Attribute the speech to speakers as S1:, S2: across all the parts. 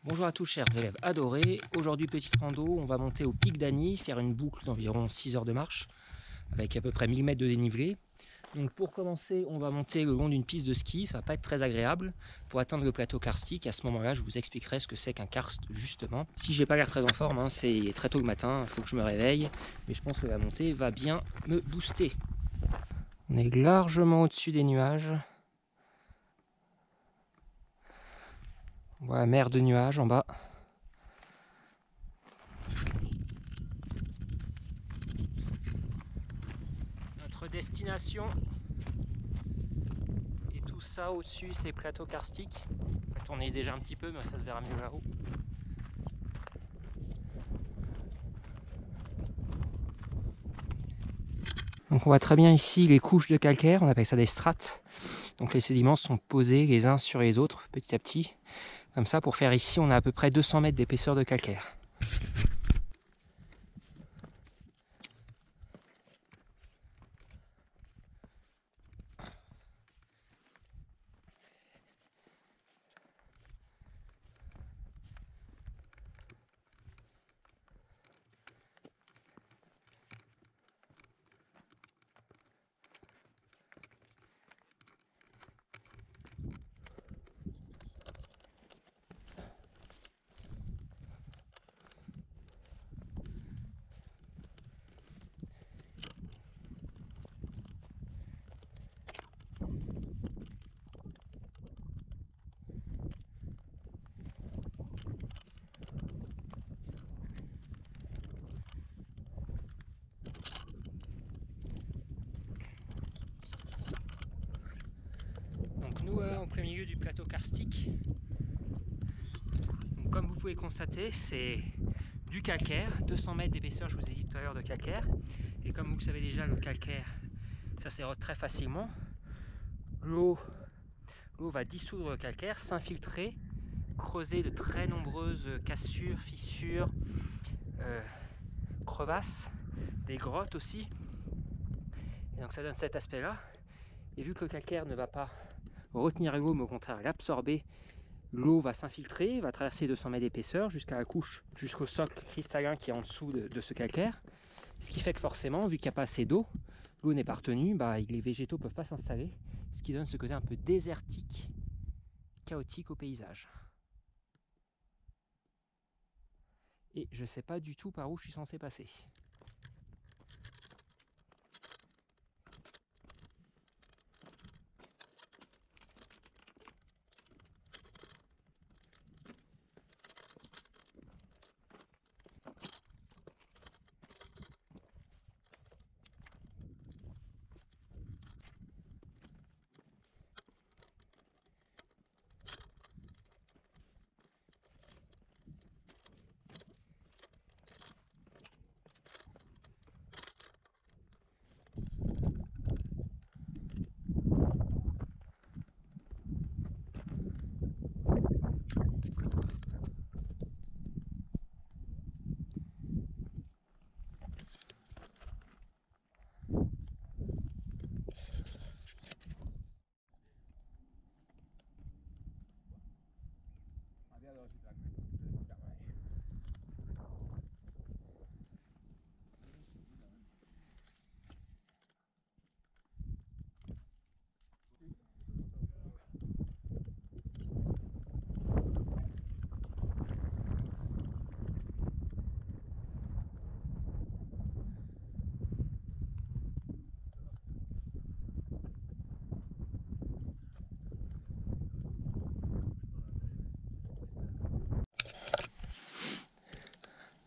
S1: Bonjour à tous chers élèves adorés, aujourd'hui petite rando, on va monter au pic d'Agny, faire une boucle d'environ 6 heures de marche, avec à peu près 1000 mètres de dénivelé. Donc pour commencer, on va monter le long d'une piste de ski, ça va pas être très agréable. Pour atteindre le plateau karstique, à ce moment-là, je vous expliquerai ce que c'est qu'un karst justement. Si j'ai pas l'air très en forme, hein, c'est très tôt le matin, il faut que je me réveille, mais je pense que la montée va bien me booster. On est largement au-dessus des nuages. On voit la mer de nuages en bas. Notre destination, et tout ça au-dessus, c'est plateau karstique. En fait, on est déjà un petit peu, mais ça se verra mieux là-haut. Donc on voit très bien ici les couches de calcaire, on appelle ça des strates. Donc les sédiments sont posés les uns sur les autres petit à petit. Comme ça, pour faire ici, on a à peu près 200 mètres d'épaisseur de calcaire. Donc nous, en plein milieu du plateau karstique. Donc, comme vous pouvez constater, c'est du calcaire, 200 mètres d'épaisseur, je vous ai dit tout à l'heure, de calcaire. Et comme vous le savez déjà, le calcaire, ça s'érode très facilement. L'eau va dissoudre le calcaire, s'infiltrer, creuser de très nombreuses cassures, fissures, crevasses, des grottes aussi. Et donc ça donne cet aspect-là. Et vu que le calcaire ne va pas retenir l'eau, mais au contraire l'absorber, l'eau va s'infiltrer, va traverser 200 mètres d'épaisseur jusqu'à la couche, jusqu'au socle cristallin qui est en dessous de ce calcaire. Ce qui fait que forcément, vu qu'il n'y a pas assez d'eau, l'eau n'est pas retenue, les végétaux ne peuvent pas s'installer, ce qui donne ce côté un peu désertique, chaotique au paysage. Et je ne sais pas du tout par où je suis censé passer.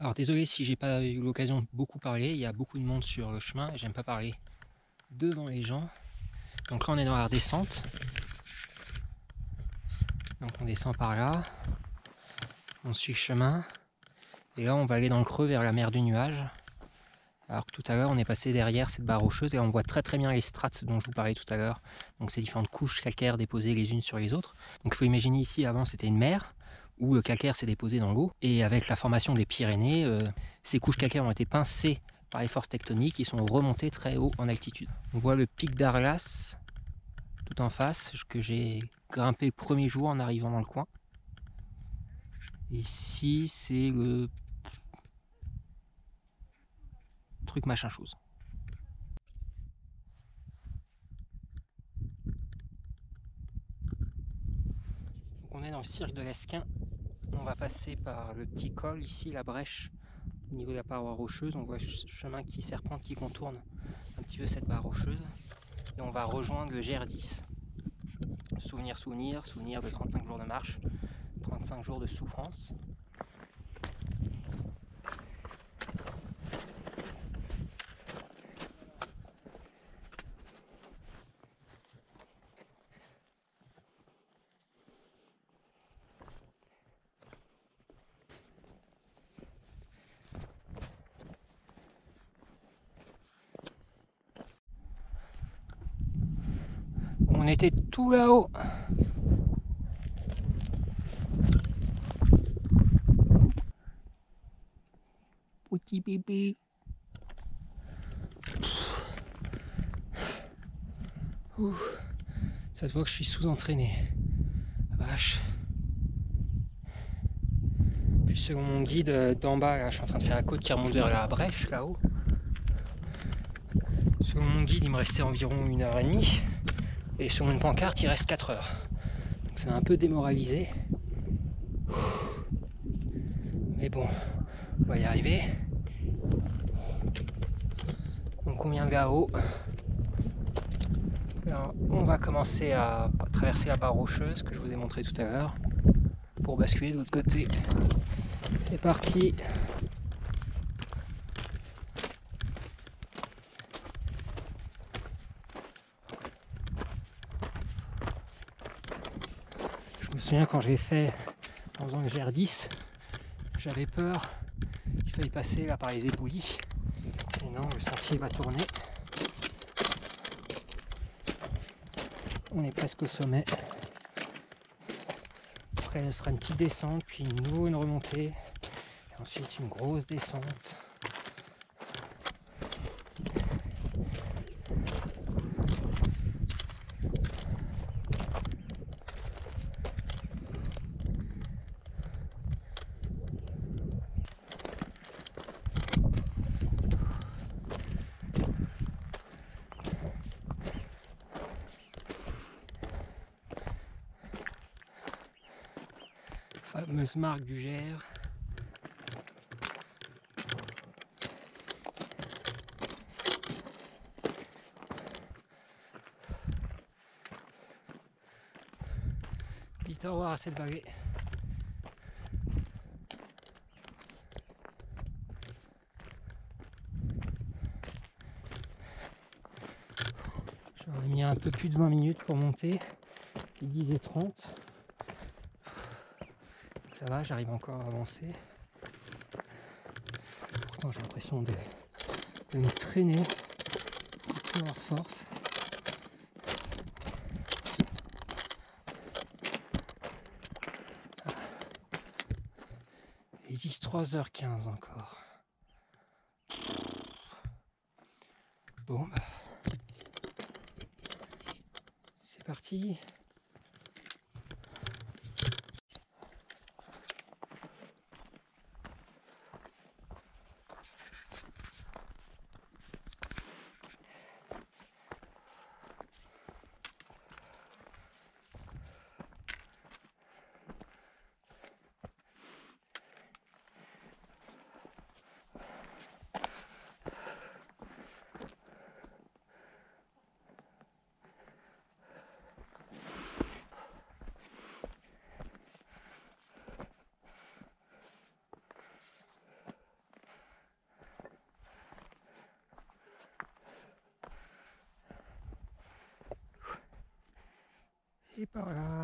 S1: Alors désolé si j'ai pas eu l'occasion de beaucoup parler, il y a beaucoup de monde sur le chemin et j'aime pas parler devant les gens. Donc là on est dans la redescente. Donc on descend par là, on suit le chemin et là on va aller dans le creux vers la mer du nuage. Alors que tout à l'heure on est passé derrière cette barre rocheuse et on voit très bien les strates dont je vous parlais tout à l'heure. Donc ces différentes couches calcaires déposées les unes sur les autres. Donc il faut imaginer ici avant c'était une mer où le calcaire s'est déposé dans l'eau et avec la formation des Pyrénées, ces couches calcaires ont été pincées par les forces tectoniques et sont remontées très haut en altitude. On voit le pic d'Arlas tout en face que j'ai grimpé le premier jour en arrivant dans le coin. Ici, c'est le truc machin chose. Donc on est dans le cirque de l'Esquin. On va passer par le petit col ici, la brèche, au niveau de la paroi rocheuse. On voit ce chemin qui serpente, qui contourne un petit peu cette barre rocheuse. Et on va rejoindre le GR10. Souvenir de 35 jours de marche, 35 jours de souffrance. On était tout là-haut. Petit pipi. Ça se voit que je suis sous-entraîné. Vache. Puis selon mon guide d'en bas, là, je suis en train de faire la côte qui remonte vers la brèche là-haut. Selon mon guide, il me restait environ 1h30. Et sur une pancarte, il reste 4 heures. Donc ça m'a un peu démoralisé. Mais bon, on va y arriver. Donc on vient de là-haut. Alors, on va commencer à traverser la barre rocheuse que je vous ai montré tout à l'heure pour basculer de l'autre côté. C'est parti. Je me souviens quand j'ai fait en faisant le GR10, j'avais peur qu'il fallait passer là par les éboulis. Et non, le sentier va tourner. On est presque au sommet. Après, ce sera une petite descente, puis une remontée. Et ensuite, une grosse descente. Fameuse marque du GR. Dites au revoir à cette vallée. J'aurais mis un peu plus de 20 minutes pour monter. Il disait 30. Ça va, j'arrive encore à avancer. Pourtant j'ai l'impression de me traîner, de plus avoir de force. Ils disent 3h15 encore. Bon, bah, c'est parti. Et par là.